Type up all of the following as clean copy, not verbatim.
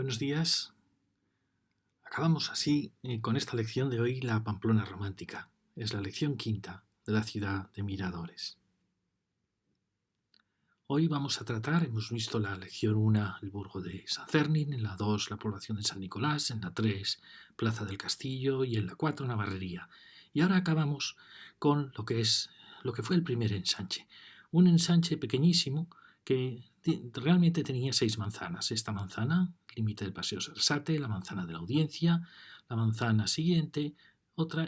Buenos días. Acabamos así con esta lección de hoy la Pamplona romántica. Es la lección quinta de la ciudad de Miradores. Hoy vamos a tratar, hemos visto la lección 1, el burgo de San Fermín, en la 2, la población de San Nicolás, en la 3, Plaza del Castillo y en la 4, Navarrería. Y ahora acabamos con lo que fue el primer ensanche. Un ensanche pequeñísimo que realmente tenía 6 manzanas. Esta manzana, límite del Paseo Sarasate, la manzana de la Audiencia, la manzana siguiente, otra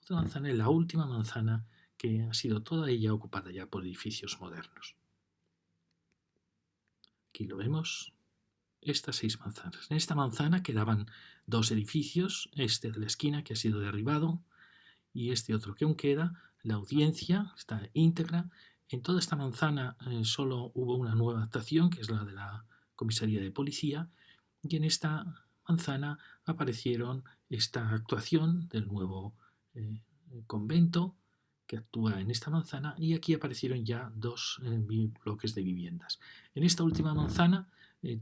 manzana, la última manzana, que ha sido toda ella ocupada ya por edificios modernos. Aquí lo vemos, estas 6 manzanas. En esta manzana quedaban 2 edificios, este de la esquina que ha sido derribado y este otro que aún queda. La Audiencia está íntegra. En toda esta manzana solo hubo una nueva adaptación, que es la de la comisaría de policía, y en esta manzana aparecieron esta actuación del nuevo convento que actúa en esta manzana, y aquí aparecieron ya 2 bloques de viviendas. En esta última manzana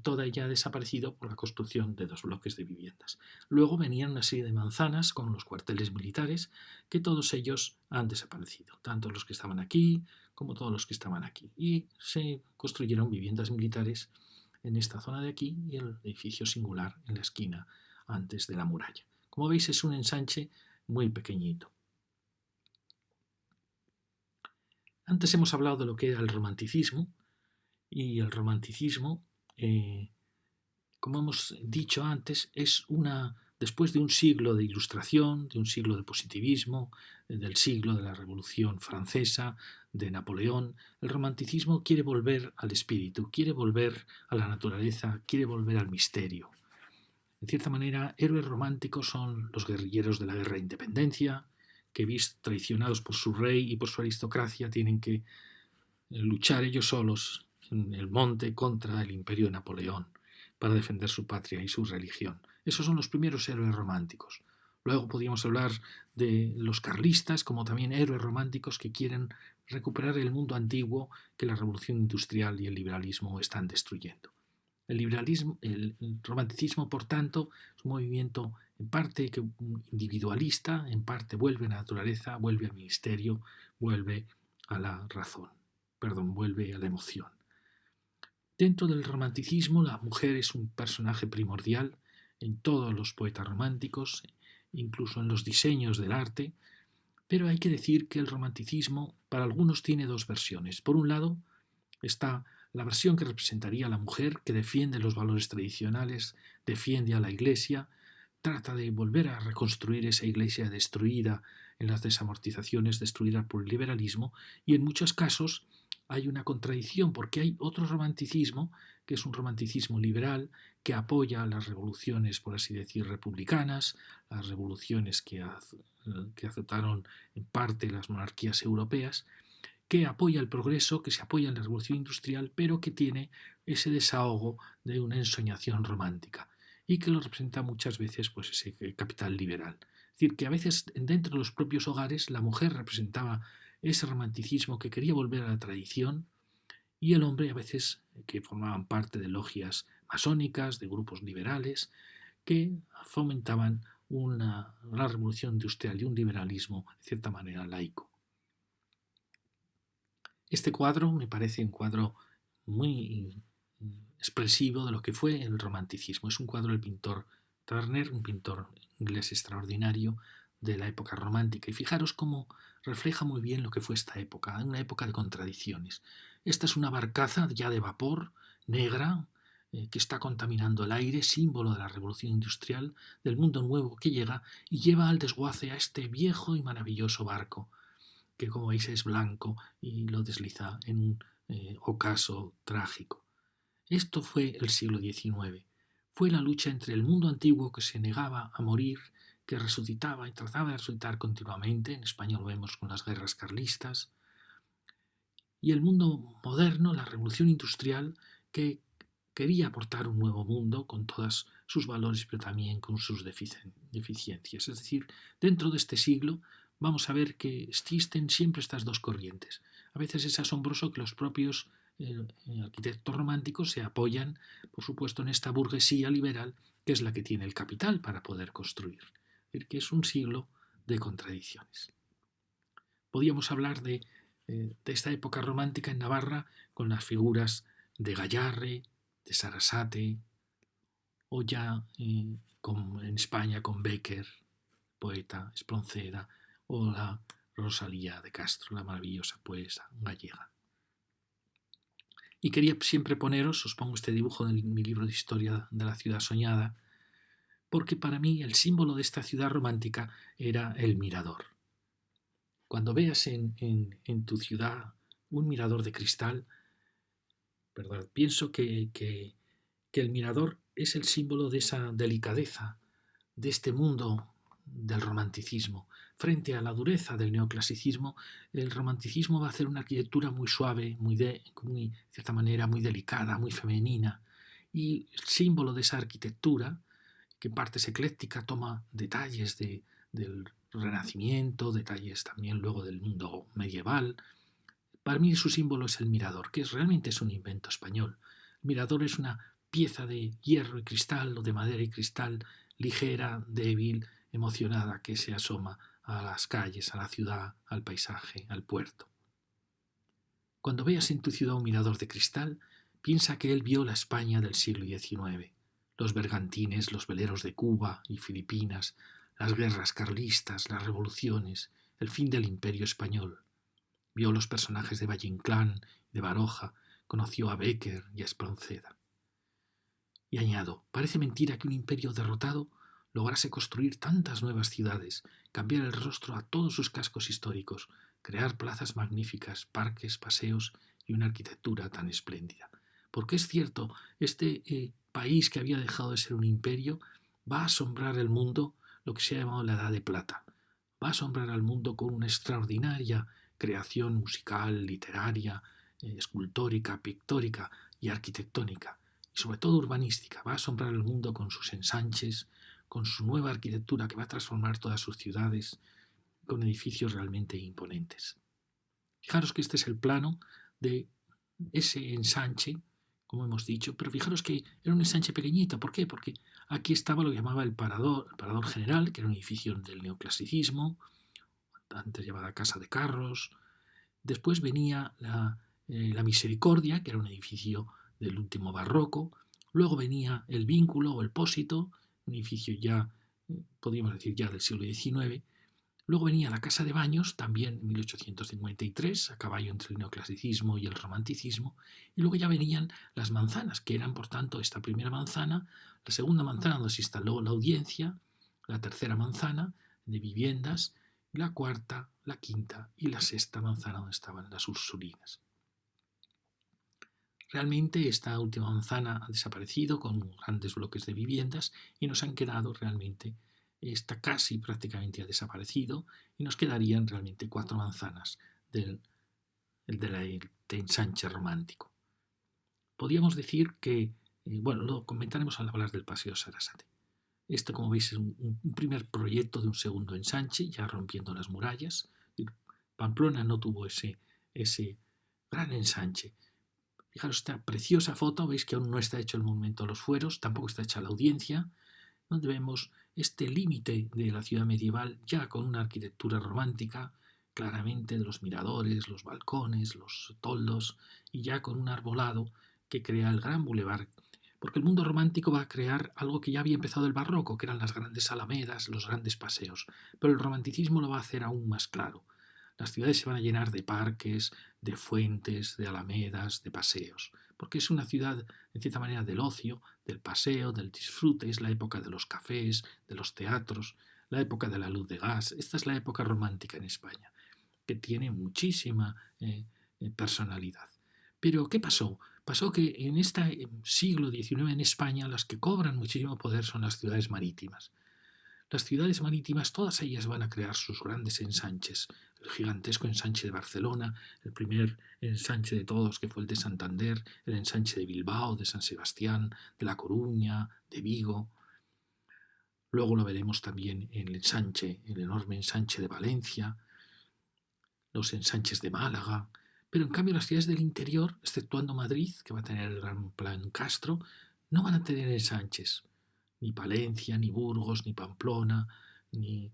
toda ella ha desaparecido por la construcción de 2 bloques de viviendas. Luego venían una serie de manzanas con los cuarteles militares, que todos ellos han desaparecido, tanto los que estaban aquí como todos los que estaban aquí, y se construyeron viviendas militares en esta zona de aquí y el edificio singular en la esquina antes de la muralla. Como veis, es un ensanche muy pequeñito. Antes hemos hablado de lo que era el romanticismo, y el romanticismo, como hemos dicho antes, es después de un siglo de ilustración, de un siglo de positivismo, del siglo de la Revolución Francesa, de Napoleón, el romanticismo quiere volver al espíritu, quiere volver a la naturaleza, quiere volver al misterio. En cierta manera, héroes románticos son los guerrilleros de la guerra de independencia, que, vistos traicionados por su rey y por su aristocracia, tienen que luchar ellos solos en el monte contra el imperio de Napoleón para defender su patria y su religión. Esos son los primeros héroes románticos. Luego podríamos hablar de los carlistas como también héroes románticos que quieren recuperar el mundo antiguo que la revolución industrial y el liberalismo están destruyendo. El romanticismo, por tanto, es un movimiento en parte individualista, en parte vuelve a la naturaleza, vuelve al misterio, vuelve a la razón, vuelve a la emoción. Dentro del romanticismo, la mujer es un personaje primordial en todos los poetas románticos, incluso en los diseños del arte, pero hay que decir que el romanticismo para algunos tiene 2 versiones. Por un lado, está la versión que representaría a la mujer, que defiende los valores tradicionales, defiende a la Iglesia, trata de volver a reconstruir esa Iglesia destruida en las desamortizaciones, destruida por el liberalismo, y en muchos casos hay una contradicción, porque hay otro romanticismo, que es un romanticismo liberal, que apoya las revoluciones, por así decir, republicanas, las revoluciones que aceptaron en parte las monarquías europeas, que apoya el progreso, que se apoya en la revolución industrial, pero que tiene ese desahogo de una ensoñación romántica y que lo representa muchas veces pues ese capital liberal. Es decir, que a veces dentro de los propios hogares la mujer representaba ese romanticismo que quería volver a la tradición, y el hombre a veces que formaban parte de logias masónicas, de grupos liberales, que fomentaban una revolución industrial y un liberalismo de cierta manera laico. Este cuadro me parece un cuadro muy expresivo de lo que fue el romanticismo. Es un cuadro del pintor Turner, un pintor inglés extraordinario de la época romántica. Y fijaros cómo refleja muy bien lo que fue esta época, una época de contradicciones. Esta es una barcaza ya de vapor, negra, que está contaminando el aire, símbolo de la revolución industrial, del mundo nuevo que llega y lleva al desguace a este viejo y maravilloso barco, que como veis es blanco y lo desliza en un ocaso trágico. Esto fue el siglo XIX. Fue la lucha entre el mundo antiguo, que se negaba a morir, que resucitaba y trataba de resucitar continuamente, en España lo vemos con las guerras carlistas, y el mundo moderno, la revolución industrial, que quería aportar un nuevo mundo con todos sus valores, pero también con sus deficiencias. Es decir, dentro de este siglo vamos a ver que existen siempre estas 2 corrientes. A veces es asombroso que los propios arquitectos románticos se apoyan, por supuesto, en esta burguesía liberal que es la que tiene el capital para poder construir. Es decir, que es un siglo de contradicciones. Podíamos hablar de esta época romántica en Navarra con las figuras de Gayarre, de Sarasate, o ya en España con Bécquer, poeta, Espronceda, o la Rosalía de Castro, la maravillosa poeta gallega. Y quería siempre poneros, os pongo este dibujo en mi libro de historia de la ciudad soñada, porque para mí el símbolo de esta ciudad romántica era el mirador. Cuando veas en tu ciudad un mirador de cristal, ¿verdad? Pienso que el mirador es el símbolo de esa delicadeza, de este mundo del romanticismo. Frente a la dureza del neoclasicismo, el romanticismo va a hacer una arquitectura muy suave, de cierta manera muy delicada, muy femenina. Y el símbolo de esa arquitectura, que en parte es ecléctica, toma detalles del Renacimiento, detalles también luego del mundo medieval. Para mí su símbolo es el mirador, que realmente es un invento español. El mirador es una pieza de hierro y cristal o de madera y cristal, ligera, débil, emocionada, que se asoma a las calles, a la ciudad, al paisaje, al puerto. Cuando veas en tu ciudad un mirador de cristal, piensa que él vio la España del siglo XIX, los bergantines, los veleros de Cuba y Filipinas, las guerras carlistas, las revoluciones, el fin del imperio español. Vio los personajes de Valle Inclán, de Baroja, conoció a Bécquer y a Espronceda. Y añado, parece mentira que un imperio derrotado lograse construir tantas nuevas ciudades, cambiar el rostro a todos sus cascos históricos, crear plazas magníficas, parques, paseos y una arquitectura tan espléndida. Porque es cierto, este país que había dejado de ser un imperio va a asombrar el mundo, lo que se ha llamado la Edad de Plata. Va a asombrar al mundo con una extraordinaria creación musical, literaria, escultórica, pictórica y arquitectónica, y sobre todo urbanística. Va a asombrar al mundo con sus ensanches, con su nueva arquitectura que va a transformar todas sus ciudades, con edificios realmente imponentes. Fijaros que este es el plano de ese ensanche, como hemos dicho, pero fijaros que era un ensanche pequeñito. ¿Por qué? Porque aquí estaba lo que llamaba el Parador General, que era un edificio del neoclasicismo, antes llamada Casa de Carros. Después venía la Misericordia, que era un edificio del último barroco. Luego venía el Vínculo o el Pósito, un edificio ya, podríamos decir, ya del siglo XIX. Luego venía la Casa de Baños, también en 1853, a caballo entre el neoclasicismo y el romanticismo. Y luego ya venían las manzanas, que eran, por tanto, esta primera manzana, la segunda manzana donde se instaló la audiencia, la tercera manzana de viviendas, la cuarta, la quinta y la sexta manzana donde estaban las Ursulinas. Realmente esta última manzana ha desaparecido con grandes bloques de viviendas y nos han quedado realmente, esta casi prácticamente ha desaparecido y nos quedarían realmente 4 manzanas del ensanche romántico. Podríamos decir que, bueno, lo comentaremos al hablar del Paseo Sarasate. Esto, como veis, es un primer proyecto de un segundo ensanche, ya rompiendo las murallas. Pamplona no tuvo ese gran ensanche. Fijaros esta preciosa foto, veis que aún no está hecho el monumento a los fueros, tampoco está hecha la audiencia, donde vemos este límite de la ciudad medieval ya con una arquitectura romántica, claramente de los miradores, los balcones, los toldos, y ya con un arbolado que crea el gran bulevar. Porque el mundo romántico va a crear algo que ya había empezado el barroco, que eran las grandes alamedas, los grandes paseos. Pero el romanticismo lo va a hacer aún más claro. Las ciudades se van a llenar de parques, de fuentes, de alamedas, de paseos. Porque es una ciudad, en cierta manera, del ocio, del paseo, del disfrute. Es la época de los cafés, de los teatros, la época de la luz de gas. Esta es la época romántica en España, que tiene muchísima personalidad. Pero, ¿qué pasó? Pasó que en este siglo XIX en España las que cobran muchísimo poder son las ciudades marítimas. Las ciudades marítimas, todas ellas van a crear sus grandes ensanches. El gigantesco ensanche de Barcelona, el primer ensanche de todos que fue el de Santander, el ensanche de Bilbao, de San Sebastián, de La Coruña, de Vigo. Luego lo veremos también en el enorme ensanche de Valencia, los ensanches de Málaga. Pero en cambio las ciudades del interior, exceptuando Madrid, que va a tener el gran plan Castro, no van a tener ensanches. Ni Palencia, ni Burgos, ni Pamplona, ni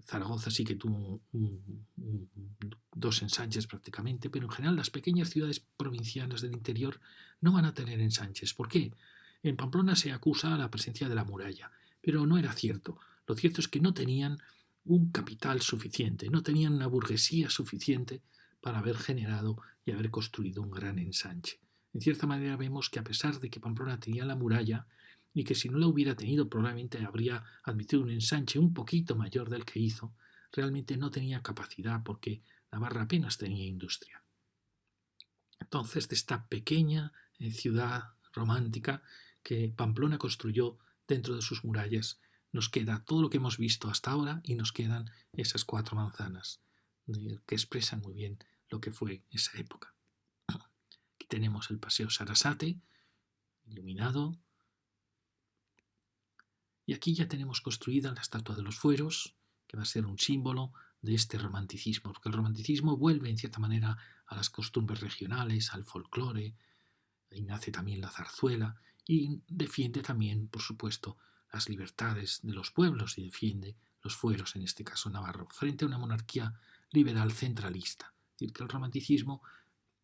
Zaragoza sí que tuvo dos ensanches prácticamente, pero en general las pequeñas ciudades provincianas del interior no van a tener ensanches. ¿Por qué? En Pamplona se acusa la presencia de la muralla, pero no era cierto. Lo cierto es que no tenían un capital suficiente, no tenían una burguesía suficiente para haber generado y haber construido un gran ensanche. En cierta manera vemos que a pesar de que Pamplona tenía la muralla, y que si no la hubiera tenido probablemente habría admitido un ensanche un poquito mayor del que hizo, realmente no tenía capacidad porque Navarra apenas tenía industria. Entonces, de esta pequeña ciudad romántica que Pamplona construyó dentro de sus murallas, nos queda todo lo que hemos visto hasta ahora y nos quedan esas 4 manzanas que expresan muy bien lo que fue esa época. Aquí tenemos el Paseo Sarasate, iluminado, y aquí ya tenemos construida la estatua de los fueros, que va a ser un símbolo de este romanticismo, porque el romanticismo vuelve en cierta manera a las costumbres regionales, al folclore, y nace también la zarzuela, y defiende también, por supuesto, las libertades de los pueblos y defiende los fueros, en este caso navarro, frente a una monarquía liberal centralista. Es decir, que el romanticismo,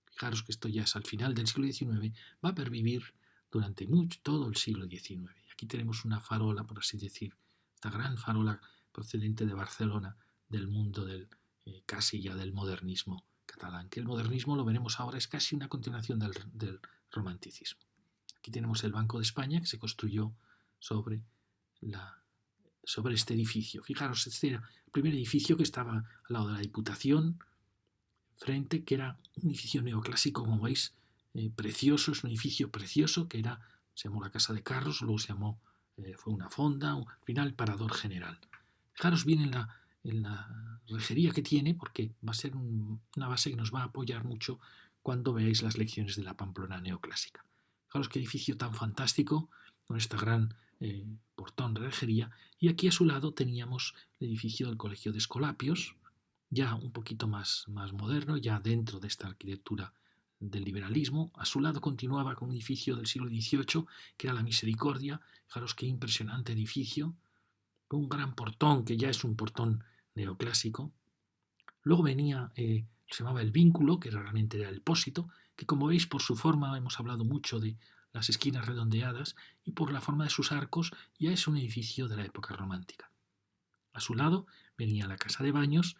fijaros que esto ya es al final del siglo XIX, va a pervivir durante todo el siglo XIX. Aquí tenemos una farola, por así decir, esta gran farola procedente de Barcelona, del mundo del casi ya del modernismo catalán, que el modernismo, lo veremos ahora, es casi una continuación del romanticismo. Aquí tenemos el Banco de España, que se construyó sobre este edificio. Fijaros, este era el primer edificio que estaba al lado de la Diputación, frente, que era un edificio neoclásico, como veis, precioso, es un edificio precioso, que se llamó la Casa de Carros, luego fue una fonda, al final Parador General. Fijaros bien en la rejería que tiene, porque va a ser una base que nos va a apoyar mucho cuando veáis las lecciones de la Pamplona neoclásica. Fijaros qué edificio tan fantástico, con esta gran portón de rejería, y aquí a su lado teníamos el edificio del Colegio de Escolapios, ya un poquito más moderno, ya dentro de esta arquitectura del liberalismo. A su lado continuaba con un edificio del siglo XVIII, que era la Misericordia. Fijaros qué impresionante edificio, con un gran portón, que ya es un portón neoclásico. Luego venía, se llamaba el Vínculo, que realmente era el Pósito, que como veis por su forma, hemos hablado mucho de las esquinas redondeadas, y por la forma de sus arcos, ya es un edificio de la época romántica. A su lado venía la Casa de Baños,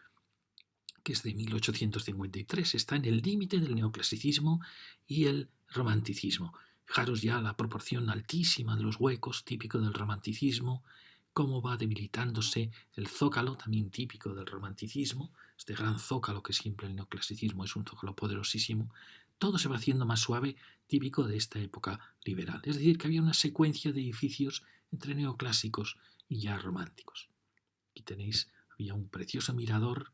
que es de 1853, está en el límite del neoclasicismo y el romanticismo. Fijaros ya la proporción altísima de los huecos, típico del romanticismo, cómo va debilitándose el zócalo, también típico del romanticismo, este gran zócalo que siempre el neoclasicismo es un zócalo poderosísimo. Todo se va haciendo más suave, típico de esta época liberal. Es decir, que había una secuencia de edificios entre neoclásicos y ya románticos. Aquí tenéis, había un precioso mirador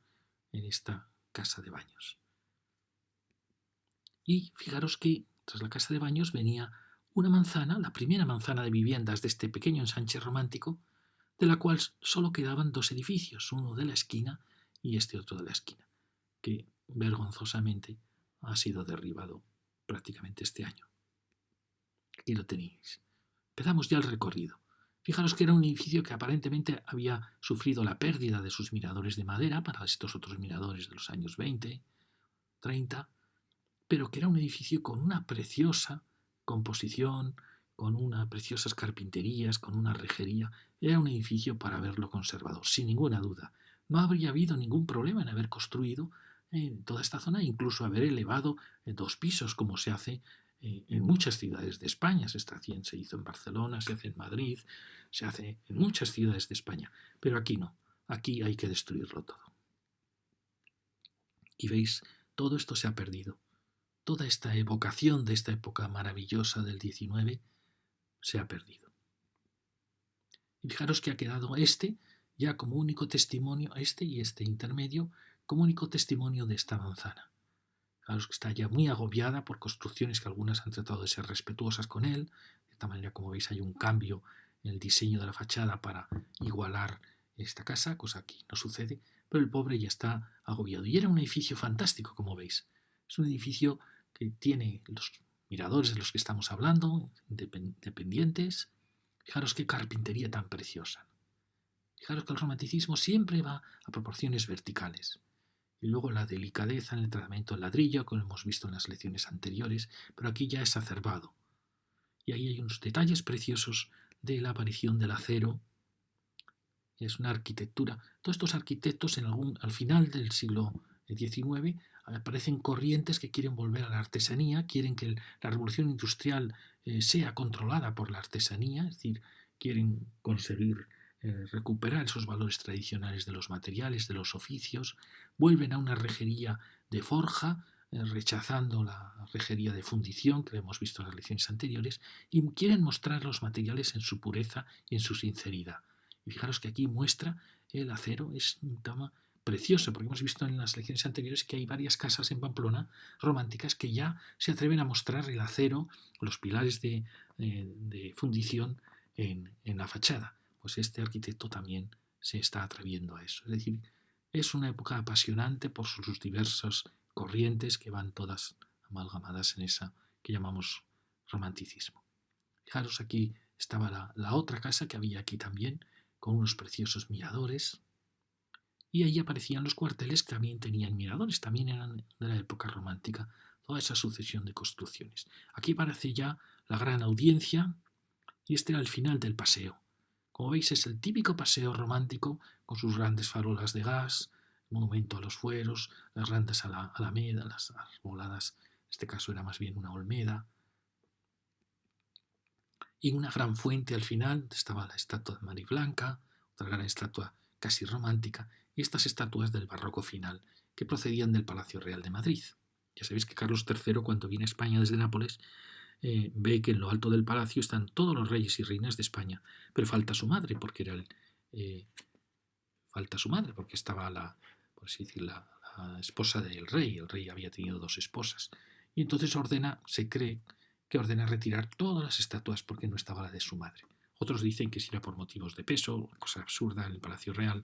en esta casa de baños. Y fijaros que tras la casa de baños venía una manzana, la primera manzana de viviendas de este pequeño ensanche romántico, de la cual solo quedaban 2 edificios, uno de la esquina y este otro de la esquina, que vergonzosamente ha sido derribado prácticamente este año. Aquí lo tenéis. Empezamos ya el recorrido. Fijaros que era un edificio que aparentemente había sufrido la pérdida de sus miradores de madera para estos otros miradores de los años 20, 30, pero que era un edificio con una preciosa composición, con unas preciosas carpinterías, con una rejería. Era un edificio para haberlo conservado, sin ninguna duda. No habría habido ningún problema en haber construido en toda esta zona, incluso haber elevado 2 pisos, como se hace en muchas ciudades de España. Se hizo en Barcelona, se hace en Madrid, se hace en muchas ciudades de España. Pero aquí no, aquí hay que destruirlo todo. Y veis, todo esto se ha perdido. Toda esta evocación de esta época maravillosa del XIX se ha perdido. Y fijaros que ha quedado ya como único testimonio, y este intermedio, como único testimonio de esta manzana. Fijaros que está ya muy agobiada por construcciones que algunas han tratado de ser respetuosas con él. De esta manera, como veis, hay un cambio en el diseño de la fachada para igualar esta casa, cosa que no sucede, pero el pobre ya está agobiado. Y era un edificio fantástico, como veis. Es un edificio que tiene los miradores de los que estamos hablando, independientes. Fijaros qué carpintería tan preciosa. Fijaros que el romanticismo siempre va a proporciones verticales. Y luego la delicadeza en el tratamiento del ladrillo, como hemos visto en las lecciones anteriores, pero aquí ya es exacerbado. Y ahí hay unos detalles preciosos de la aparición del acero. Es una arquitectura. Todos estos arquitectos al final del siglo XIX aparecen corrientes que quieren volver a la artesanía, quieren que la revolución industrial sea controlada por la artesanía, es decir, quieren conseguir recuperar esos valores tradicionales de los materiales, de los oficios, vuelven a una rejería de forja, rechazando la rejería de fundición que hemos visto en las lecciones anteriores, y quieren mostrar los materiales en su pureza y en su sinceridad. Y fijaros que aquí muestra el acero, es un tema precioso, porque hemos visto en las lecciones anteriores que hay varias casas en Pamplona románticas que ya se atreven a mostrar el acero, los pilares de fundición en la fachada. Pues este arquitecto también se está atreviendo a eso. Es decir, es una época apasionante por sus diversas corrientes que van todas amalgamadas en esa que llamamos romanticismo. Fijaros, aquí estaba la otra casa que había aquí también, con unos preciosos miradores, y ahí aparecían los cuarteles que también tenían miradores, también eran de la época romántica, toda esa sucesión de construcciones. Aquí aparece ya la gran audiencia, y este era el final del paseo. Como veis, es el típico paseo romántico con sus grandes farolas de gas, el monumento a los fueros, las grandes alamedas, las arboladas, en este caso era más bien una olmeda, y una gran fuente al final estaba la estatua de Mariblanca, otra gran estatua casi romántica, y estas estatuas del barroco final, que procedían del Palacio Real de Madrid. Ya sabéis que Carlos III, cuando viene a España desde Nápoles, ve que en lo alto del palacio están todos los reyes y reinas de España, pero falta su madre, porque falta su madre, porque estaba por así decir, la esposa del rey. El rey había tenido dos esposas. Y entonces se cree que ordena retirar todas las estatuas porque no estaba la de su madre. Otros dicen que era por motivos de peso, cosa absurda en el Palacio Real.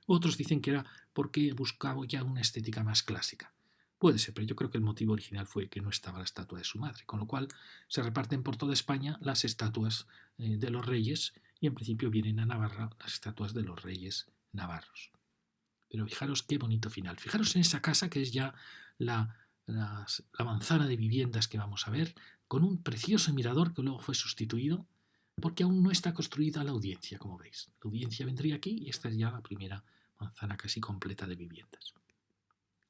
Otros dicen que era porque buscaba ya una estética más clásica. Puede ser, pero yo creo que el motivo original fue que no estaba la estatua de su madre, con lo cual se reparten por toda España las estatuas de los reyes y en principio vienen a Navarra las estatuas de los reyes navarros. Pero fijaros qué bonito final. Fijaros en esa casa que es ya la manzana de viviendas que vamos a ver, con un precioso mirador que luego fue sustituido, porque aún no está construida la audiencia, como veis. La audiencia vendría aquí y esta es ya la primera manzana casi completa de viviendas.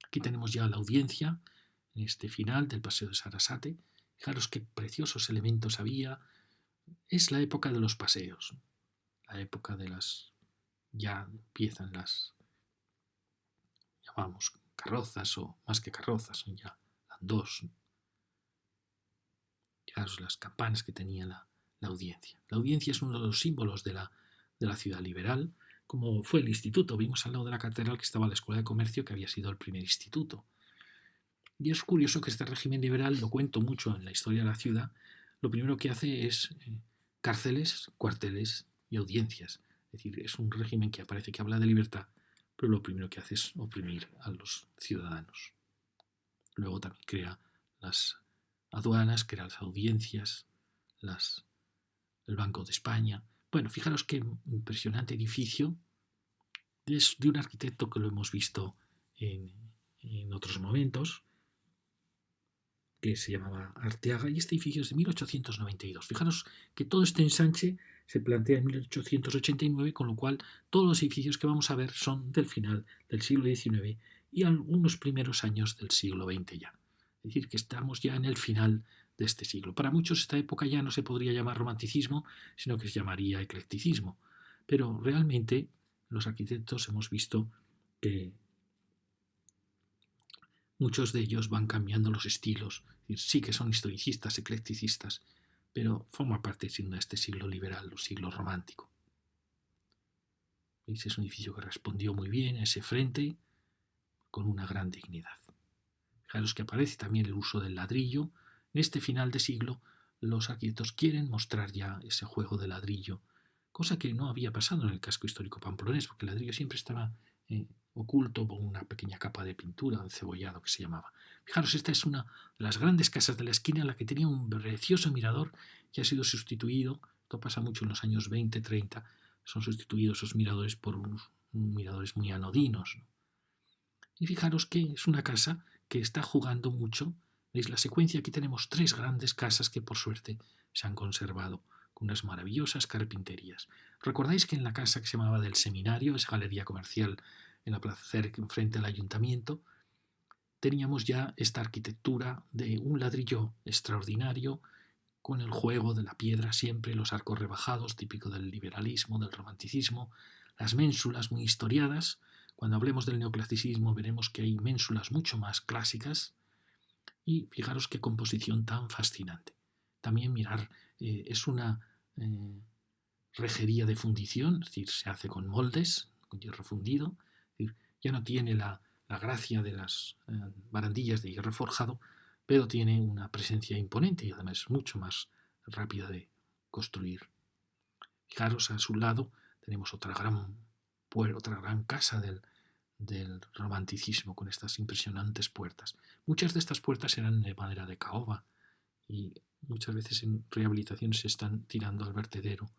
Aquí tenemos ya la audiencia, en este final del Paseo de Sarasate. Fijaros qué preciosos elementos había. Es la época de los paseos, la época de ya empiezan llamamos carrozas, o más que carrozas, son ya landós. Fijaros las campanas que tenía la audiencia. La audiencia es uno de los símbolos de la ciudad liberal, como fue el instituto. Vimos al lado de la catedral que estaba la Escuela de Comercio, que había sido el primer instituto. Y es curioso que este régimen liberal, lo cuento mucho en la historia de la ciudad, lo primero que hace es cárceles, cuarteles y audiencias. Es decir, es un régimen que parece que habla de libertad, pero lo primero que hace es oprimir a los ciudadanos. Luego también crea las aduanas, crea las audiencias, el Banco de España. Bueno, fijaros qué impresionante edificio. Es de un arquitecto que lo hemos visto en otros momentos, que se llamaba Arteaga, y este edificio es de 1892. Fijaros que todo este ensanche se plantea en 1889, con lo cual todos los edificios que vamos a ver son del final del siglo XIX y algunos primeros años del siglo XX ya. Es decir, que estamos ya en el final de este siglo. Para muchos esta época ya no se podría llamar romanticismo, sino que se llamaría eclecticismo. Pero realmente los arquitectos hemos visto que muchos de ellos van cambiando los estilos. Es decir, sí que son historicistas, eclecticistas, pero forma parte de este siglo liberal o siglo romántico. ¿Veis? Es un edificio que respondió muy bien a ese frente con una gran dignidad. Fijaros que aparece también el uso del ladrillo. En este final de siglo los arquitectos quieren mostrar ya ese juego de ladrillo, cosa que no había pasado en el casco histórico pamplonés, porque el ladrillo siempre estaba oculto por una pequeña capa de pintura, encebollado que se llamaba. Fijaros, esta es una de las grandes casas de la esquina en la que tenía un precioso mirador que ha sido sustituido. Esto pasa mucho en los años 20, 30. Son sustituidos esos miradores por unos miradores muy anodinos, ¿no? Y fijaros que es una casa que está jugando mucho. ¿Veis la secuencia? Aquí tenemos tres grandes casas que por suerte se han conservado, con unas maravillosas carpinterías. ¿Recordáis que en la casa que se llamaba del Seminario, esa galería comercial en la plaza cerca, frente al ayuntamiento, teníamos ya esta arquitectura de un ladrillo extraordinario, con el juego de la piedra siempre, los arcos rebajados, típico del liberalismo, del romanticismo, las ménsulas muy historiadas? Cuando hablemos del neoclasicismo veremos que hay ménsulas mucho más clásicas y fijaros qué composición tan fascinante. También mirar, es una rejería de fundición, es decir, se hace con moldes, con hierro fundido, es decir, ya no tiene la gracia de las barandillas de hierro forjado, pero tiene una presencia imponente y además es mucho más rápida de construir. Fijaros, a su lado tenemos otra gran casa del romanticismo con estas impresionantes puertas. Muchas de estas puertas eran de madera de caoba y muchas veces en rehabilitaciones se están tirando al vertedero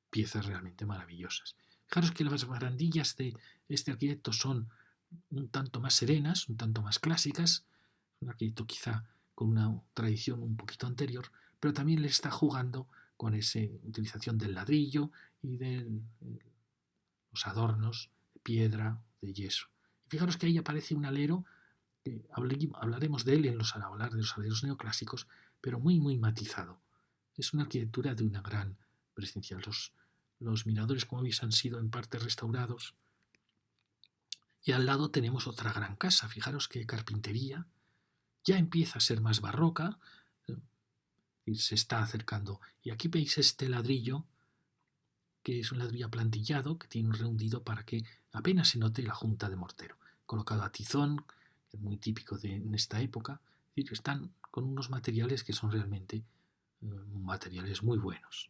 piezas realmente maravillosas. Fijaros que las barandillas de este arquitecto son un tanto más serenas, un tanto más clásicas, un arquitecto quizá con una tradición un poquito anterior, pero también le está jugando con esa utilización del ladrillo y de los adornos de piedra, de yeso. Y fijaros que ahí aparece un alero, que hablaremos de él al hablar de los aleros neoclásicos, pero muy, muy matizado. Es una arquitectura de una gran presencia. Los miradores, como veis, han sido en parte restaurados. Y al lado tenemos otra gran casa. Fijaros qué carpintería. Ya empieza a ser más barroca y se está acercando. Y aquí veis este ladrillo, que es un ladrillo aplantillado, que tiene un rehundido para que apenas se note la junta de mortero. Colocado a tizón, que es muy típico en esta época. Es decir, están con unos materiales que son realmente materiales muy buenos.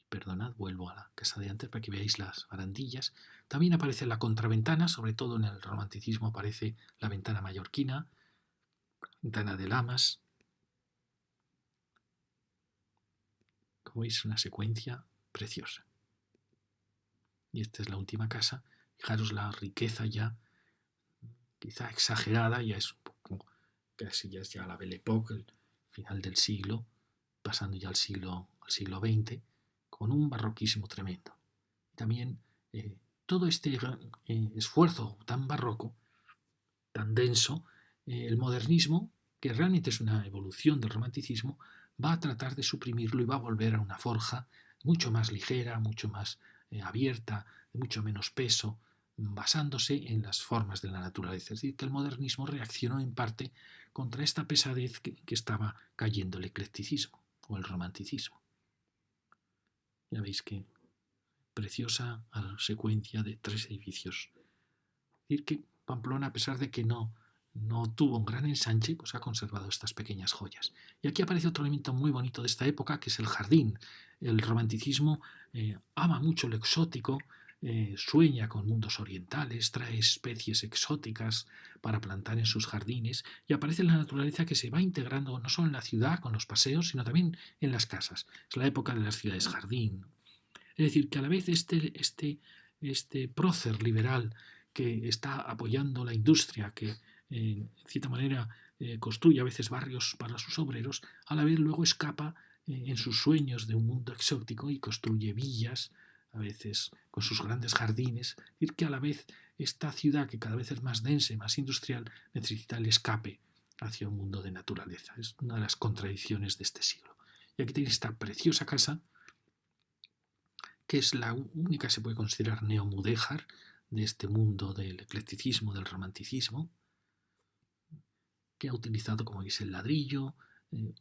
Perdonad, vuelvo a la casa de antes para que veáis las barandillas. También aparece la contraventana, sobre todo en el romanticismo aparece la ventana mallorquina, ventana de lamas. Como veis, una secuencia preciosa. Y esta es la última casa. Fijaros la riqueza ya, quizá exagerada, ya es un poco, casi ya es ya la Belle Époque, el final del siglo, pasando ya al siglo XX, con un barroquismo tremendo. También todo este esfuerzo tan barroco, tan denso, el modernismo, que realmente es una evolución del romanticismo, va a tratar de suprimirlo y va a volver a una forja mucho más ligera, mucho más abierta, de mucho menos peso, basándose en las formas de la naturaleza. Es decir, que el modernismo reaccionó en parte contra esta pesadez que estaba cayendo el eclecticismo o el romanticismo. Ya veis que preciosa secuencia de tres edificios. Es decir, que Pamplona, a pesar de que no tuvo un gran ensanche, pues ha conservado estas pequeñas joyas. Y aquí aparece otro elemento muy bonito de esta época, que es el jardín. El romanticismo ama mucho lo exótico, sueña con mundos orientales, trae especies exóticas para plantar en sus jardines y aparece la naturaleza que se va integrando no solo en la ciudad con los paseos, sino también en las casas. Es la época de las ciudades jardín. Es decir, que a la vez este prócer liberal que está apoyando la industria, que en cierta manera construye a veces barrios para sus obreros, a la vez luego escapa en sus sueños de un mundo exótico y construye villas, a veces con sus grandes jardines. Es decir, que a la vez esta ciudad, que cada vez es más densa y más industrial, necesita el escape hacia un mundo de naturaleza. Es una de las contradicciones de este siglo. Y aquí tenéis esta preciosa casa, que es la única, se puede considerar, neomudéjar de este mundo del eclecticismo, del romanticismo, que ha utilizado, como veis, el ladrillo,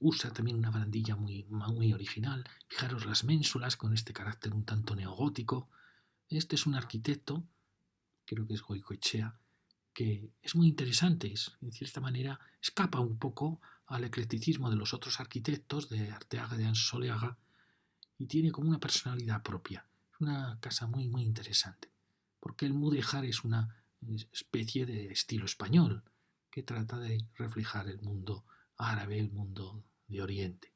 usa también una barandilla muy original. Fijaros las ménsulas con este carácter un tanto neogótico. Este es un arquitecto, creo que es Goicoechea, que es muy interesante, en cierta manera escapa un poco al eclecticismo de los otros arquitectos, de Arteaga, de Ansoleaga, y tiene como una personalidad propia. Es una casa muy, muy interesante, porque el mudéjar es una especie de estilo español. que trata de reflejar el mundo árabe, el mundo de Oriente.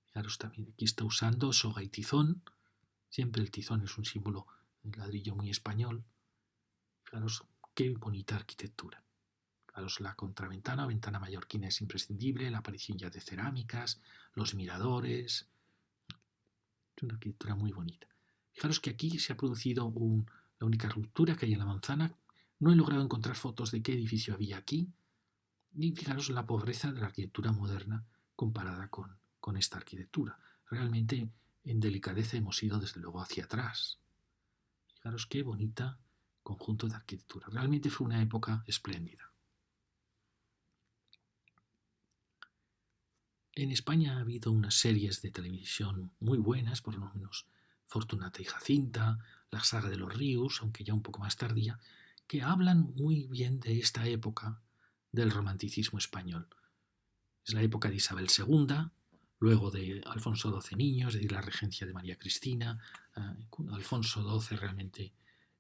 Fijaros también, aquí está usando soga y tizón. Siempre el tizón es un símbolo de ladrillo muy español. Fijaros qué bonita arquitectura. Fijaros la contraventana, ventana mallorquina es imprescindible, la aparición ya de cerámicas, los miradores. Es una arquitectura muy bonita. Fijaros que aquí se ha producido la única ruptura que hay en la manzana. No he logrado encontrar fotos de qué edificio había aquí. Y fijaros la pobreza de la arquitectura moderna comparada con esta arquitectura. Realmente en delicadeza hemos ido desde luego hacia atrás. Fijaros qué bonita conjunto de arquitectura. Realmente fue una época espléndida. En España ha habido unas series de televisión muy buenas, por lo menos Fortunata y Jacinta, la saga de los Ríos, aunque ya un poco más tardía, que hablan muy bien de esta época del romanticismo español. Es la época de Isabel II, luego de Alfonso XII Niño, es decir, la regencia de María Cristina. Alfonso XII realmente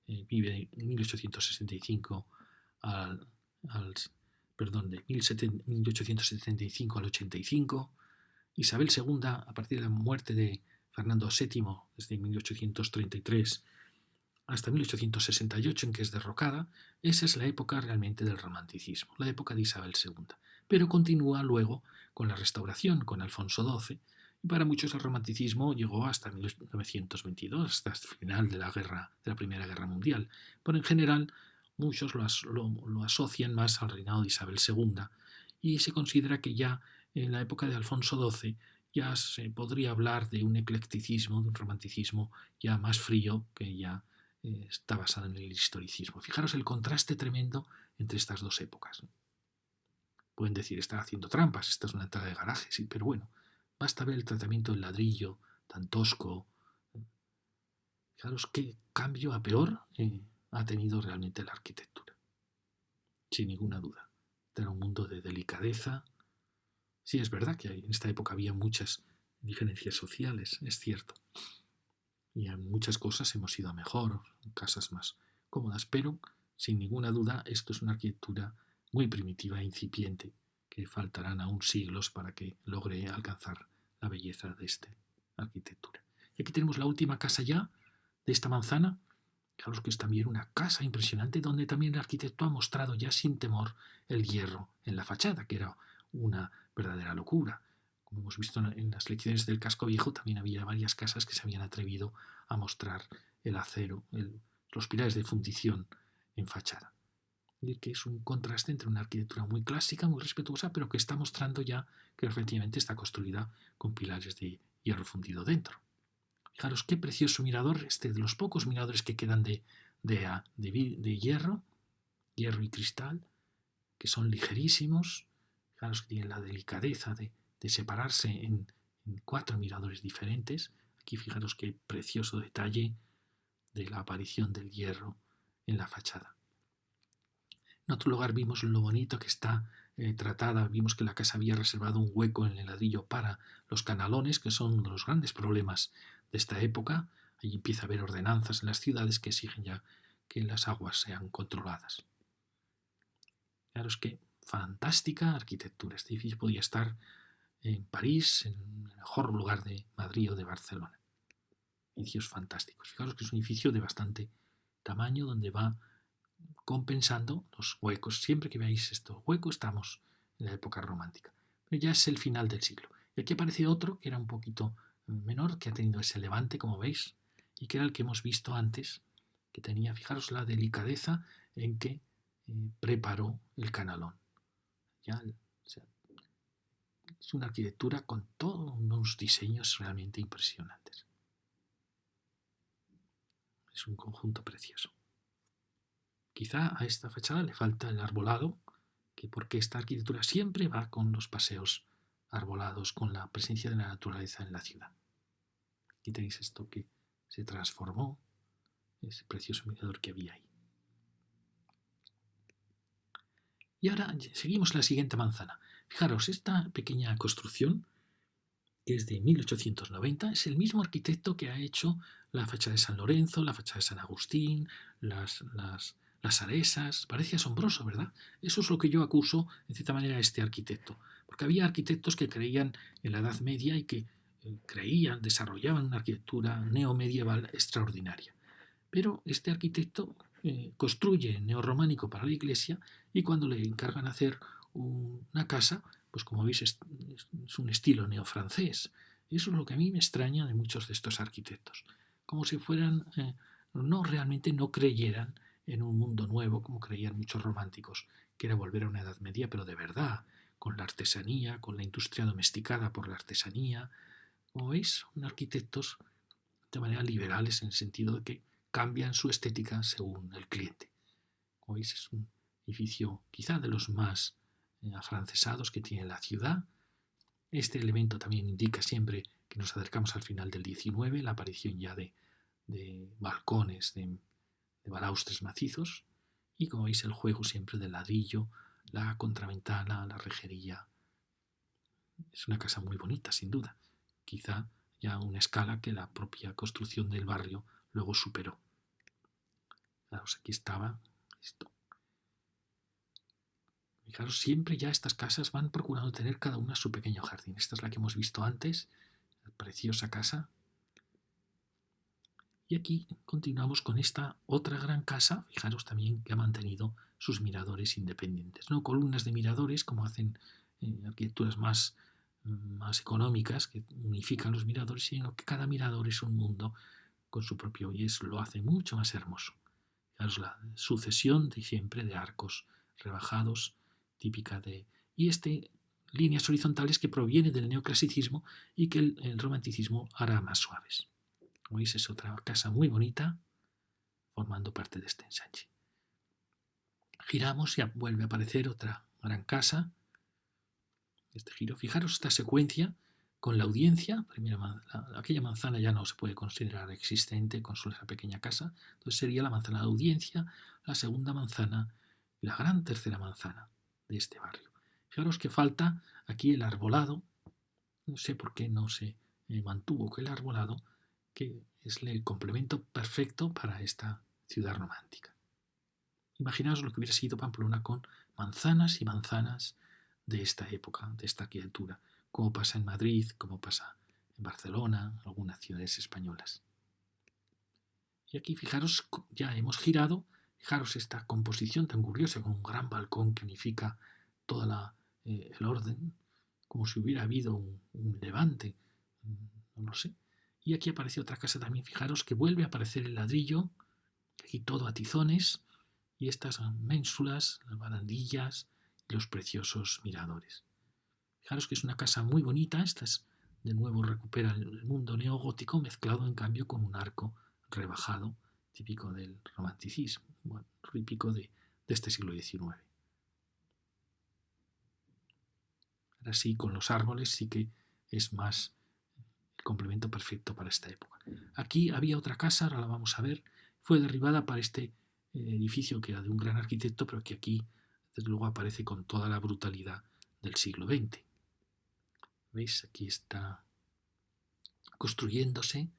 vive de 1865 de 1875 al 85. Isabel II, a partir de la muerte de Fernando VII, desde 1833 hasta 1868, en que es derrocada, esa es la época realmente del romanticismo, la época de Isabel II. Pero continúa luego con la Restauración, con Alfonso XII, y para muchos el romanticismo llegó hasta 1922, hasta el final de la Primera Guerra Mundial. Pero en general muchos lo asocian más al reinado de Isabel II y se considera que ya en la época de Alfonso XII ya se podría hablar de un eclecticismo, de un romanticismo ya más frío, que ya está basado en el historicismo. Fijaros el contraste tremendo entre estas dos épocas. Pueden decir, está haciendo trampas, esta es una entrada de garaje, sí, pero bueno, basta ver el tratamiento del ladrillo tan tosco. Fijaros qué cambio a peor ha tenido realmente la arquitectura. Sin ninguna duda. Era un mundo de delicadeza. Sí, es verdad que en esta época había muchas diferencias sociales, es cierto. Y en muchas cosas hemos ido a mejor, casas más cómodas, pero sin ninguna duda esto es una arquitectura muy primitiva e incipiente, que faltarán aún siglos para que logre alcanzar la belleza de esta arquitectura. Y aquí tenemos la última casa ya de esta manzana. Fijaros que es también una casa impresionante donde también el arquitecto ha mostrado ya sin temor el hierro en la fachada, que era una verdadera locura. Como hemos visto en las lecciones del casco viejo, también había varias casas que se habían atrevido a mostrar el acero, los pilares de fundición en fachada. Y que es un contraste entre una arquitectura muy clásica, muy respetuosa, pero que está mostrando ya que efectivamente está construida con pilares de hierro fundido dentro. Fijaros qué precioso mirador, este de los pocos miradores que quedan de hierro y cristal, que son ligerísimos. Fijaros que tienen la delicadeza de separarse en 4 miradores diferentes. Aquí fijaros qué precioso detalle de la aparición del hierro en la fachada. En otro lugar vimos lo bonito que está tratada, vimos que la casa había reservado un hueco en el ladrillo para los canalones, que son uno de los grandes problemas de esta época. Allí empieza a haber ordenanzas en las ciudades que exigen ya que las aguas sean controladas. Fijaros qué fantástica arquitectura. Este edificio podía estar en París, en el mejor lugar de Madrid o de Barcelona. Edificios fantásticos. Fijaros que es un edificio de bastante tamaño donde va compensando los huecos. Siempre que veáis estos huecos estamos en la época romántica. Pero ya es el final del siglo. Y aquí aparece otro que era un poquito menor, que ha tenido ese levante, como veis, y que era el que hemos visto antes, que tenía, fijaros, la delicadeza en que preparó el canalón. Ya, es una arquitectura con todos unos diseños realmente impresionantes. Es un conjunto precioso. Quizá a esta fachada le falta el arbolado, porque esta arquitectura siempre va con los paseos arbolados, con la presencia de la naturaleza en la ciudad. Aquí tenéis esto que se transformó, ese precioso mirador que había ahí. Y ahora seguimos la siguiente manzana. Fijaros, esta pequeña construcción, que es de 1890, es el mismo arquitecto que ha hecho la fachada de San Lorenzo, la fachada de San Agustín, las las aresas, parece asombroso, ¿verdad? Eso es lo que yo acuso, en cierta manera, a este arquitecto. Porque había arquitectos que creían en la Edad Media y que creían, desarrollaban una arquitectura neomedieval extraordinaria. Pero este arquitecto construye neorrománico para la iglesia y cuando le encargan hacer una casa, pues como veis es un estilo neofrancés. Eso es lo que a mí me extraña de muchos de estos arquitectos. Como si fueran, no realmente no creyeran en un mundo nuevo, como creían muchos románticos, que era volver a una Edad Media, pero de verdad, con la artesanía, con la industria domesticada por la artesanía. Como veis, son arquitectos de manera liberales en el sentido de que cambian su estética según el cliente. Como veis, es un edificio quizá de los más afrancesados que tiene la ciudad. Este elemento también indica siempre que nos acercamos al final del 19, la aparición ya de balcones, de balaustres macizos, y como veis el juego siempre del ladrillo, la contraventana, la rejería. Es una casa muy bonita, sin duda. Quizá ya una escala que la propia construcción del barrio luego superó. Fijaros, aquí estaba esto. Fijaros, siempre ya estas casas van procurando tener cada una su pequeño jardín. Esta es la que hemos visto antes, la preciosa casa. Y aquí continuamos con esta otra gran casa, fijaros también que ha mantenido sus miradores independientes. No columnas de miradores como hacen arquitecturas más económicas que unifican los miradores, sino que cada mirador es un mundo con su propio y eso lo hace mucho más hermoso. Fijaros la sucesión de siempre de arcos rebajados, típica de... Y líneas horizontales que proviene del neoclasicismo y que el romanticismo hará más suaves. Como veis, es otra casa muy bonita, formando parte de este ensanche. Giramos y vuelve a aparecer otra gran casa. Este giro, fijaros esta secuencia con la audiencia. Aquella manzana ya no se puede considerar existente con solo esa pequeña casa. Entonces sería la manzana de audiencia, la segunda manzana y la gran tercera manzana de este barrio. Fijaros que falta aquí el arbolado. No sé por qué no se mantuvo que el arbolado, que es el complemento perfecto para esta ciudad romántica. Imaginaos lo que hubiera sido Pamplona con manzanas y manzanas de esta época, de esta arquitectura, como pasa en Madrid, como pasa en Barcelona, algunas ciudades españolas. Y aquí fijaros, ya hemos girado, fijaros esta composición tan curiosa con un gran balcón que unifica todo el orden, como si hubiera habido un levante, no lo sé. Y aquí aparece otra casa también, fijaros que vuelve a aparecer el ladrillo, aquí todo a tizones, y estas ménsulas, las barandillas y los preciosos miradores. Fijaros que es una casa muy bonita, de nuevo recupera el mundo neogótico mezclado en cambio con un arco rebajado, típico del romanticismo, bueno, típico de este siglo XIX. Ahora sí, con los árboles sí que es más el complemento perfecto para esta época. Aquí había otra casa, ahora la vamos a ver, fue derribada para este edificio que era de un gran arquitecto, pero que aquí desde luego aparece con toda la brutalidad del siglo XX. ¿Veis? Aquí está construyéndose.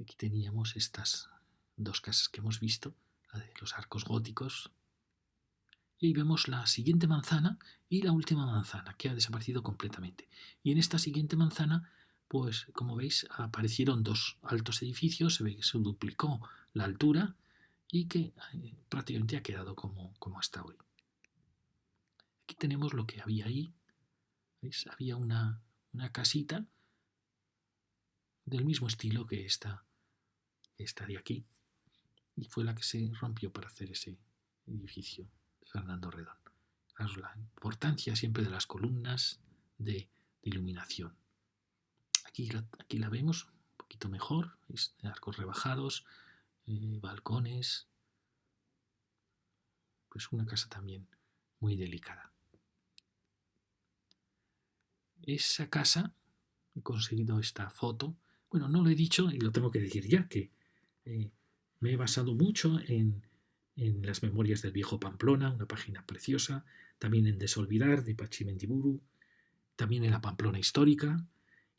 Aquí teníamos estas dos casas que hemos visto, la de los arcos góticos. Y ahí vemos la siguiente manzana y la última manzana, que ha desaparecido completamente. Y en esta siguiente manzana, pues como veis, aparecieron dos altos edificios, se ve que se duplicó la altura y que prácticamente ha quedado como hasta hoy. Aquí tenemos lo que había ahí. ¿Veis? Había una casita del mismo estilo que esta de aquí. Y fue la que se rompió para hacer ese edificio de Fernando Redón. Fijaros la importancia siempre de las columnas de iluminación. Aquí la vemos un poquito mejor, ¿veis? Arcos rebajados, balcones. Pues una casa también muy delicada. Esa casa, he conseguido esta foto. Bueno, no lo he dicho y lo tengo que decir ya, que me he basado mucho en Las Memorias del Viejo Pamplona, una página preciosa, también en Desolvidar, de Pachi Mendiburu, también en La Pamplona Histórica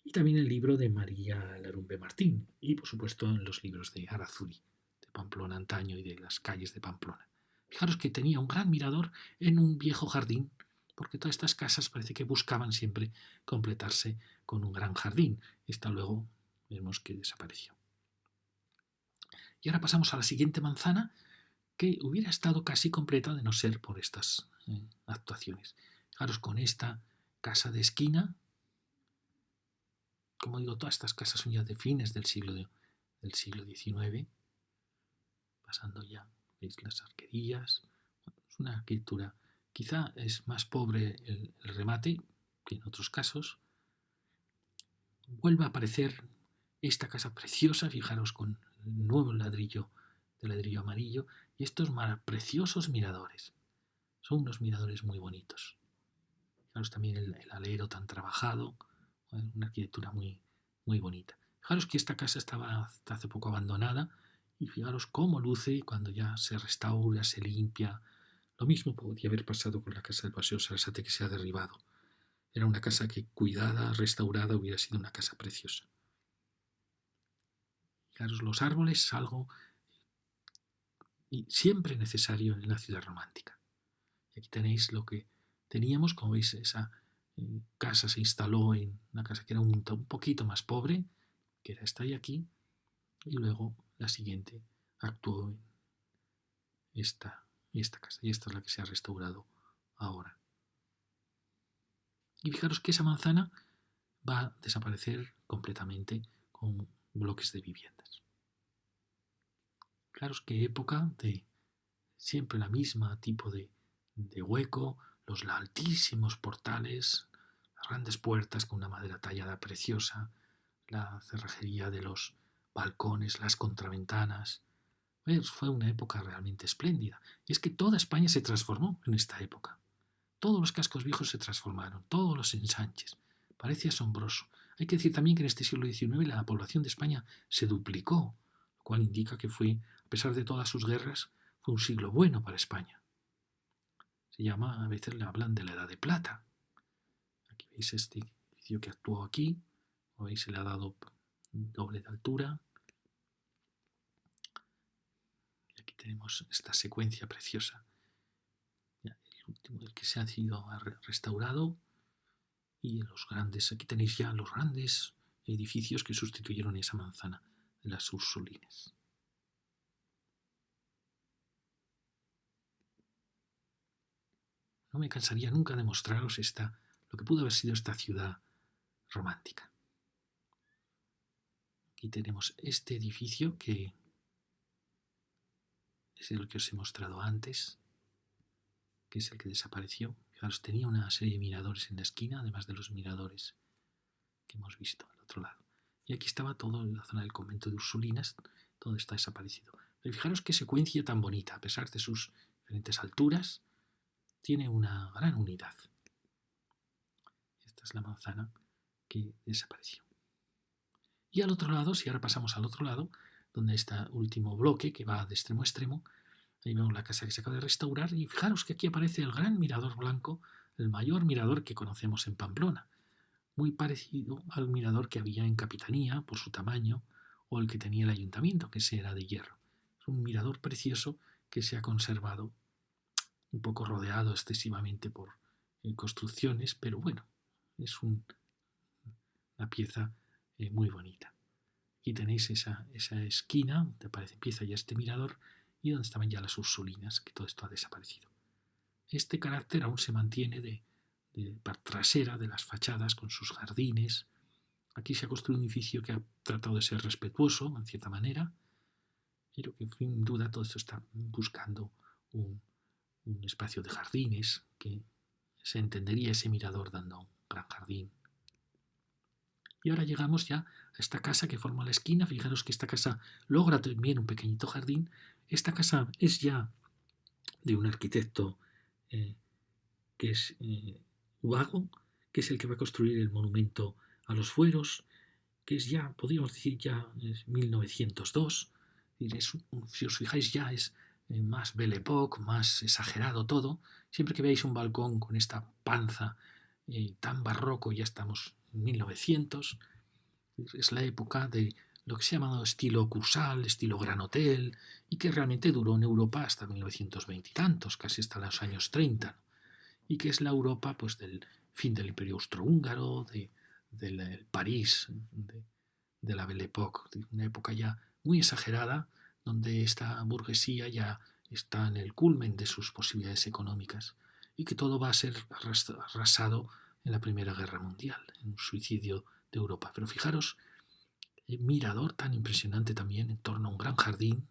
y también el libro de María Larumbe Martín y, por supuesto, en los libros de Arazuri, de Pamplona antaño y de las calles de Pamplona. Fijaros que tenía un gran mirador en un viejo jardín, porque todas estas casas parece que buscaban siempre completarse con un gran jardín. Esta luego vemos que desapareció. Y ahora pasamos a la siguiente manzana, que hubiera estado casi completa de no ser por estas actuaciones. Fijaros con esta casa de esquina. Como digo, todas estas casas son ya de fines del siglo XIX, pasando ya, veis, las arquerías. Es una arquitectura, quizá es más pobre el remate que en otros casos. Vuelve a aparecer esta casa preciosa, fijaros, con el nuevo ladrillo, de ladrillo amarillo, y estos preciosos miradores. Son unos miradores muy bonitos. Fijaros también el alero tan trabajado, una arquitectura muy, muy bonita. Fijaros que esta casa estaba hasta hace poco abandonada, y fijaros cómo luce cuando ya se restaura, se limpia. Lo mismo podría haber pasado con la casa del Paseo Sarasate, que se ha derribado. Era una casa que, cuidada, restaurada, hubiera sido una casa preciosa. Fijaros, los árboles es algo siempre necesario en la ciudad romántica. Y aquí tenéis lo que teníamos, como veis, esa casa se instaló en una casa que era un poquito más pobre, que era esta de aquí, y luego la siguiente actuó en esta casa, y esta es la que se ha restaurado ahora. Y fijaros que esa manzana va a desaparecer completamente con bloques de viviendas. Fijaros qué época de siempre la misma tipo de hueco, los altísimos portales, las grandes puertas con una madera tallada preciosa, la cerrajería de los balcones, las contraventanas. Fue una época realmente espléndida. Y es que toda España se transformó en esta época. Todos los cascos viejos se transformaron, todos los ensanches. Parece asombroso. Hay que decir también que en este siglo XIX la población de España se duplicó, lo cual indica que fue, a pesar de todas sus guerras, fue un siglo bueno para España. Se llama, a veces le hablan de la Edad de Plata. Aquí veis este edificio que actuó aquí. Como veis, se le ha dado doble de altura. Y aquí tenemos esta secuencia preciosa. El último, el que se ha sido restaurado. Y los grandes, aquí tenéis ya los grandes edificios que sustituyeron esa manzana de las Ursulines. No me cansaría nunca de mostraros lo que pudo haber sido esta ciudad romántica. Aquí tenemos este edificio que es el que os he mostrado antes, que es el que desapareció. Fijaros, tenía una serie de miradores en la esquina, además de los miradores que hemos visto al otro lado. Y aquí estaba todo en la zona del convento de Ursulinas, todo está desaparecido. Pero fijaros qué secuencia tan bonita, a pesar de sus diferentes alturas, tiene una gran unidad. Esta es la manzana que desapareció. Y al otro lado, si ahora pasamos al otro lado, donde está el último bloque que va de extremo a extremo, ahí vemos la casa que se acaba de restaurar y fijaros que aquí aparece el gran mirador blanco, el mayor mirador que conocemos en Pamplona, muy parecido al mirador que había en Capitanía por su tamaño o el que tenía el ayuntamiento, que ese era de hierro. Es un mirador precioso que se ha conservado, un poco rodeado excesivamente por construcciones, pero bueno, es una pieza muy bonita. Aquí tenéis esa esquina donde empieza ya este mirador y donde estaban ya las Ursulinas, que todo esto ha desaparecido. Este carácter aún se mantiene de parte trasera de las fachadas con sus jardines. Aquí se ha construido un edificio que ha tratado de ser respetuoso, en cierta manera, pero que sin duda todo esto está buscando un espacio de jardines, que se entendería ese mirador dando un gran jardín. Y ahora llegamos ya a esta casa que forma la esquina. Fijaros que esta casa logra también un pequeñito jardín. Esta casa es ya de un arquitecto que es Ubago, que es el que va a construir el monumento a los fueros, que es ya, podríamos decir ya, es 1902. Si os fijáis ya es más Belle Époque, más exagerado todo. Siempre que veáis un balcón con esta panza tan barroco, ya estamos en 1900. Es la época de lo que se ha llamado estilo Cursal, estilo Gran Hotel, y que realmente duró en Europa hasta 1920 y tantos, casi hasta los años 30, ¿no? Y que es la Europa pues, del fin del Imperio Austrohúngaro, del París, de la Belle Époque, de una época ya muy exagerada, donde esta burguesía ya está en el culmen de sus posibilidades económicas y que todo va a ser arrasado en la Primera Guerra Mundial, en un suicidio de Europa. Pero fijaros, el mirador tan impresionante también en torno a un gran jardín.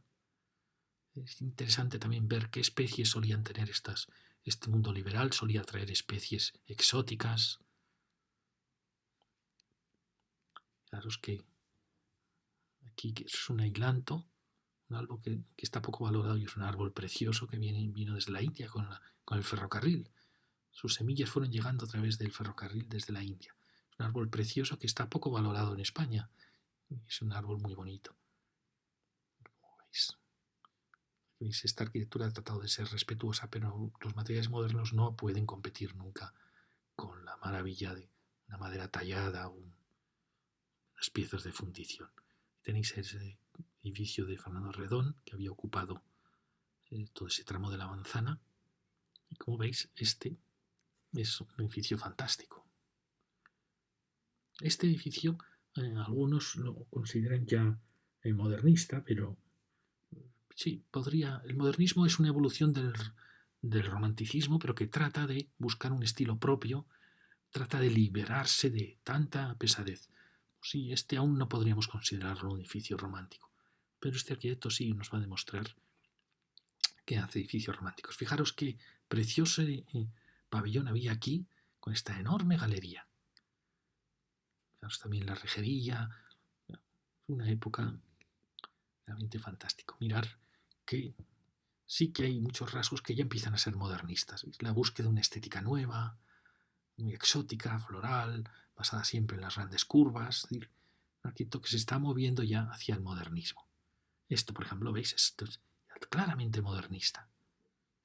Es interesante también ver qué especies solían tener este mundo liberal, solía traer especies exóticas. Fijaros que aquí es un ailanto, un árbol que está poco valorado y es un árbol precioso que vino desde la India con el ferrocarril. Sus semillas fueron llegando a través del ferrocarril desde la India. Es un árbol precioso que está poco valorado en España. Es un árbol muy bonito. Como veis, esta arquitectura ha tratado de ser respetuosa, pero los materiales modernos no pueden competir nunca con la maravilla de una madera tallada o unas piezas de fundición. Tenéis ese edificio de Fernando Redón que había ocupado todo ese tramo de la manzana. Y como veis, este es un edificio fantástico. Este edificio, algunos lo consideran ya modernista, pero sí, podría. El modernismo es una evolución del romanticismo, pero que trata de buscar un estilo propio, trata de liberarse de tanta pesadez. Sí, este aún no podríamos considerarlo un edificio romántico, pero este arquitecto sí nos va a demostrar que hace edificios románticos. Fijaros qué precioso pabellón había aquí con esta enorme galería. Fijaros también la rejería, una época realmente fantástico. Mirar que sí que hay muchos rasgos que ya empiezan a ser modernistas. ¿Veis? La búsqueda de una estética nueva, muy exótica, floral, basada siempre en las grandes curvas. Es decir, un arquitecto que se está moviendo ya hacia el modernismo. Esto, por ejemplo, ¿veis? Esto es claramente modernista.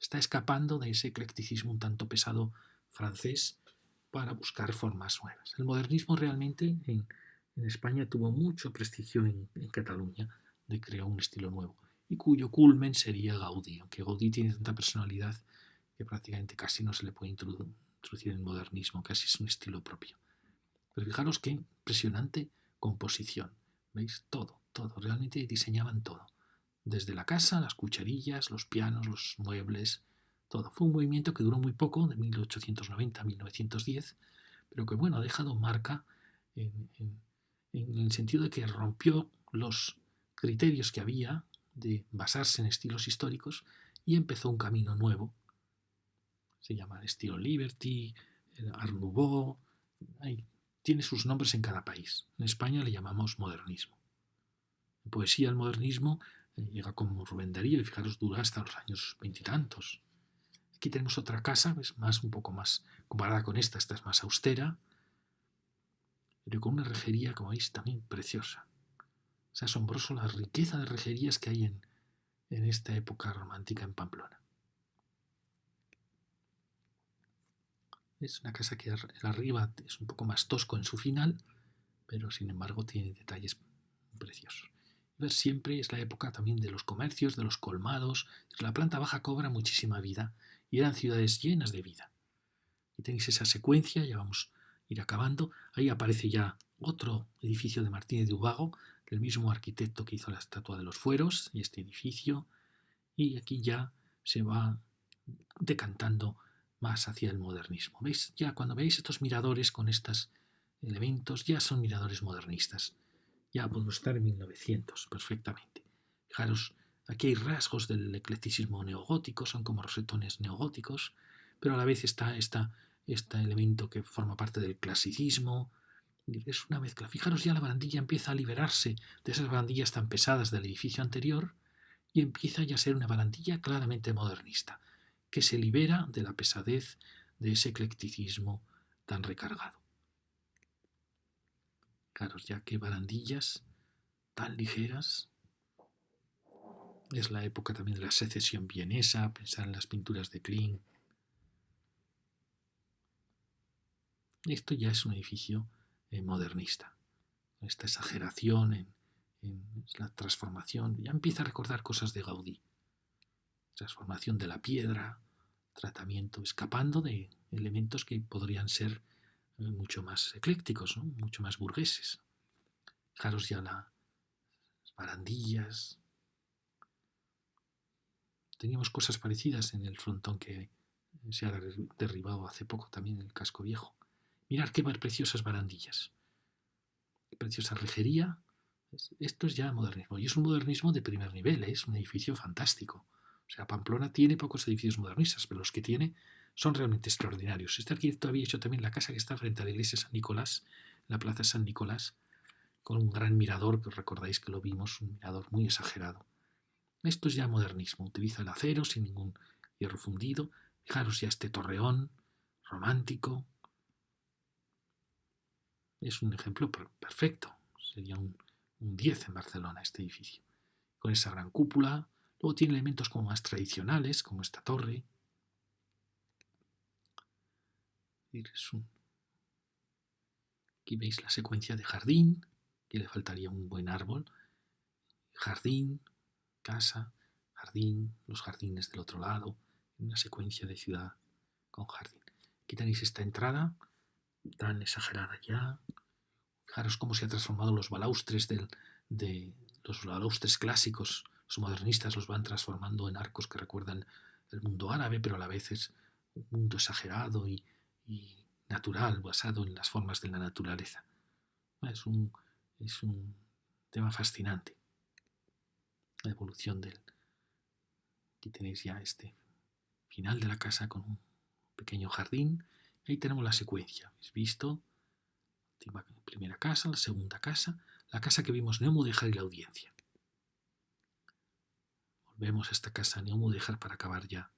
Está escapando de ese eclecticismo un tanto pesado francés para buscar formas nuevas. El modernismo realmente en España tuvo mucho prestigio en Cataluña, de crear un estilo nuevo, y cuyo culmen sería Gaudí, aunque Gaudí tiene tanta personalidad que prácticamente casi no se le puede introducir en el modernismo, casi es un estilo propio. Pero fijaros qué impresionante composición. ¿Veis? Todo, todo. Realmente diseñaban todo. Desde la casa, las cucharillas, los pianos, los muebles, todo. Fue un movimiento que duró muy poco, de 1890 a 1910, pero que bueno, ha dejado marca en el sentido de que rompió los criterios que había de basarse en estilos históricos y empezó un camino nuevo. Se llama estilo Liberty, Art Nouveau, tiene sus nombres en cada país. En España le llamamos modernismo. En poesía el modernismo llega como Rubén Darío y fijaros dura hasta los años veintitantos. Aquí tenemos otra casa, es un poco más comparada con esta es más austera, pero con una rejería, como veis, también preciosa. Es asombroso la riqueza de rejerías que hay en esta época romántica en Pamplona. Es una casa que arriba es un poco más tosco en su final, pero sin embargo tiene detalles preciosos. Ver siempre es la época también de los comercios, de los colmados. La planta baja cobra muchísima vida y eran ciudades llenas de vida. Y tenéis esa secuencia, ya vamos a ir acabando. Ahí aparece ya otro edificio de Martínez de Ubago, el mismo arquitecto que hizo la Estatua de los Fueros y este edificio. Y aquí ya se va decantando más hacia el modernismo. ¿Veis? Ya cuando veis estos miradores con estos elementos, ya son miradores modernistas. Ya podemos estar en 1900 perfectamente. Fijaros, aquí hay rasgos del eclecticismo neogótico, son como rosetones neogóticos, pero a la vez está este elemento que forma parte del clasicismo. Es una mezcla. Fijaros, ya la barandilla empieza a liberarse de esas barandillas tan pesadas del edificio anterior y empieza ya a ser una barandilla claramente modernista, que se libera de la pesadez de ese eclecticismo tan recargado. Claro, ya que barandillas tan ligeras. Es la época también de la secesión vienesa, pensar en las pinturas de Klimt. Esto ya es un edificio modernista. Esta exageración Es la transformación, ya empieza a recordar cosas de Gaudí. Transformación de la piedra, tratamiento, escapando de elementos que podrían ser mucho más eclécticos, ¿no? Mucho más burgueses. Fijaros ya las barandillas. Teníamos cosas parecidas en el frontón que se ha derribado hace poco también, el casco viejo. Mirad qué preciosas barandillas, qué preciosa rejería. Esto es ya modernismo, y es un modernismo de primer nivel, es un edificio fantástico. O sea, Pamplona tiene pocos edificios modernistas, pero los que tiene son realmente extraordinarios. Este arquitecto había hecho también la casa que está frente a la iglesia San Nicolás, la plaza San Nicolás, con un gran mirador, que os recordáis que lo vimos, un mirador muy exagerado. Esto es ya modernismo, utiliza el acero sin ningún hierro fundido. Fijaros ya este torreón romántico. Es un ejemplo perfecto. Sería un 10 en Barcelona este edificio. Con esa gran cúpula. Luego tiene elementos como más tradicionales, como esta torre. Aquí veis la secuencia de jardín, que le faltaría un buen árbol. Jardín, casa, jardín, los jardines del otro lado. Una secuencia de ciudad con jardín. Aquí tenéis esta entrada, tan exagerada ya. Fijaros cómo se han transformado los balaustres de los balaustres clásicos. Los modernistas los van transformando en arcos que recuerdan el mundo árabe, pero a la vez es un mundo exagerado y natural, basado en las formas de la naturaleza. Es un tema fascinante. La evolución del... Aquí tenéis ya este final de la casa con un pequeño jardín. Y ahí tenemos la secuencia. ¿Habéis visto? Primera casa, la segunda casa, la casa que vimos Neomudéjar y la audiencia. Volvemos a esta casa Neomudéjar para acabar ya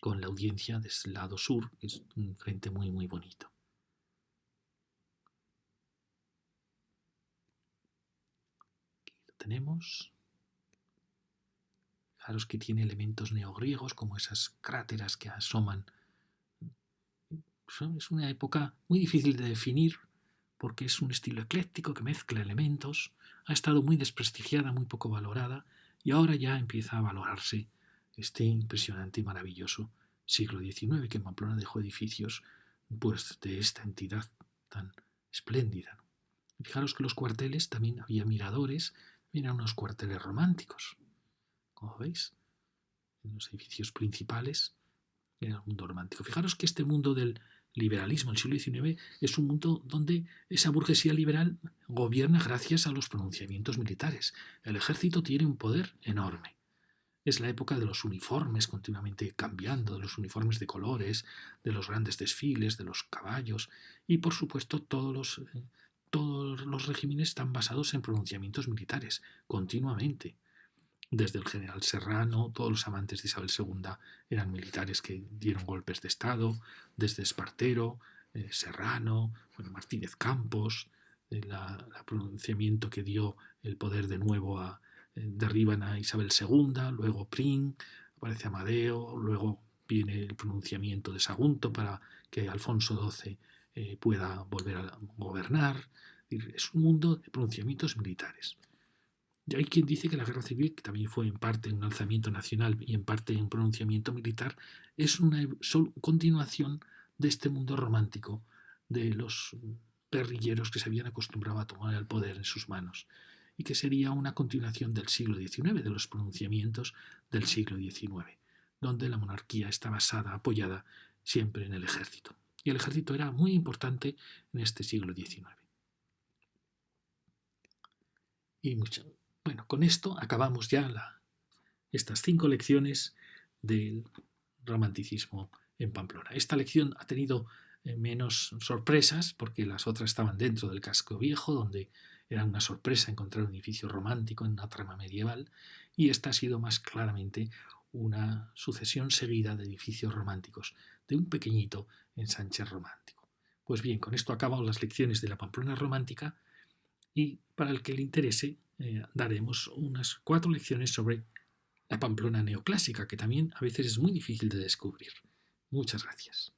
con la audiencia del lado sur, que es un frente muy muy bonito. Aquí lo tenemos. Fijaros que tiene elementos neogriegos como esas cráteras que asoman. Es una época muy difícil de definir porque es un estilo ecléctico que mezcla elementos, ha estado muy desprestigiada, muy poco valorada, y ahora ya empieza a valorarse este impresionante y maravilloso siglo XIX, que en Pamplona dejó edificios pues, de esta entidad tan espléndida. Fijaros que los cuarteles también había miradores, eran unos cuarteles románticos, como veis, en los edificios principales era el mundo romántico. Fijaros que este mundo del liberalismo del siglo XIX es un mundo donde esa burguesía liberal gobierna gracias a los pronunciamientos militares. El ejército tiene un poder enorme. Es la época de los uniformes continuamente cambiando, de los uniformes de colores, de los grandes desfiles, de los caballos y por supuesto todos los regímenes están basados en pronunciamientos militares continuamente. Desde el general Serrano, todos los amantes de Isabel II eran militares que dieron golpes de Estado, desde Espartero, Serrano, Martínez Campos, el pronunciamiento que dio el poder de nuevo derriban a Isabel II, luego Prim, aparece Amadeo, luego viene el pronunciamiento de Sagunto para que Alfonso XII pueda volver a gobernar. Es un mundo de pronunciamientos militares. Y hay quien dice que la guerra civil, que también fue en parte un alzamiento nacional y en parte un pronunciamiento militar, es una continuación de este mundo romántico, de los guerrilleros que se habían acostumbrado a tomar el poder en sus manos, y que sería una continuación del siglo XIX, de los pronunciamientos del siglo XIX, donde la monarquía está basada, apoyada siempre en el ejército. Y el ejército era muy importante en este siglo XIX. Y bueno, con esto acabamos ya estas 5 lecciones del romanticismo en Pamplona. Esta lección ha tenido menos sorpresas porque las otras estaban dentro del casco viejo, donde era una sorpresa encontrar un edificio romántico en una trama medieval, y esta ha sido más claramente una sucesión seguida de edificios románticos, de un pequeñito ensanche romántico. Pues bien, con esto acabamos las lecciones de la Pamplona romántica, y para el que le interese daremos unas 4 lecciones sobre la Pamplona neoclásica, que también a veces es muy difícil de descubrir. Muchas gracias.